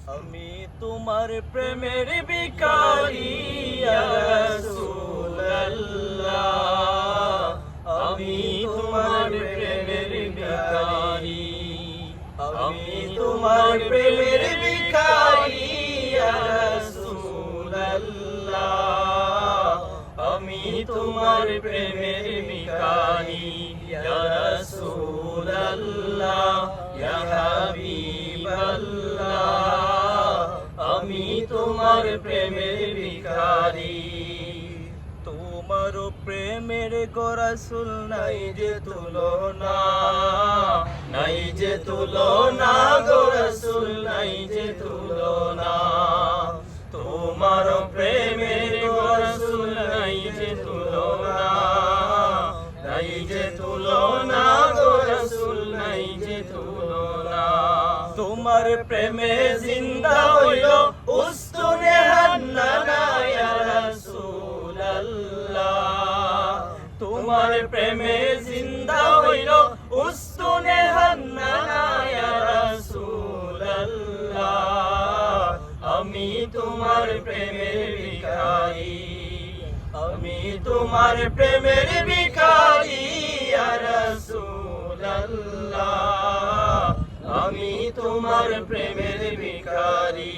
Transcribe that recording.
আমি তোমার প্রেমের ভিখারি ইয়া রাসূলুল্লাহ, আমি তোমার প্রেমের ভিখারি, আমি তোমার প্রেমের ভিখারি ইয়া রাসূলুল্লাহ, আমি তোমার প্রেমের ভিখারি ইয়া রাসূলুল্লাহ, ইয়া হাবিবাল্লাহ, আমি তোমার প্রেমের ভিখারি। তোমার প্রেমের গো রাসূল নাই যে তুলনা, নাই যে তুলনা গো রাসূল, নাই যে তুলনা। তোমার প্রেমের গো রাসূল নাই যে তুলনা, নাই যে তুলনা গো রাসূল, নাই যে তুলনা। তোমার প্রেমে জিন্দা হইল উস্তুনে হান্নানা ইয়া রাসূলুল্লাহ, তোমার প্রেমে জিন্দা হইল উস্তুনে হান্নানা ইয়া রাসূলুল্লাহ, আমি তোমার প্রেমের ভিখারি, আমি তোমার প্রেমের ভিখারি ইয়া রাসূলুল্লাহ, আমি তোমার প্রেমের ভিখারি।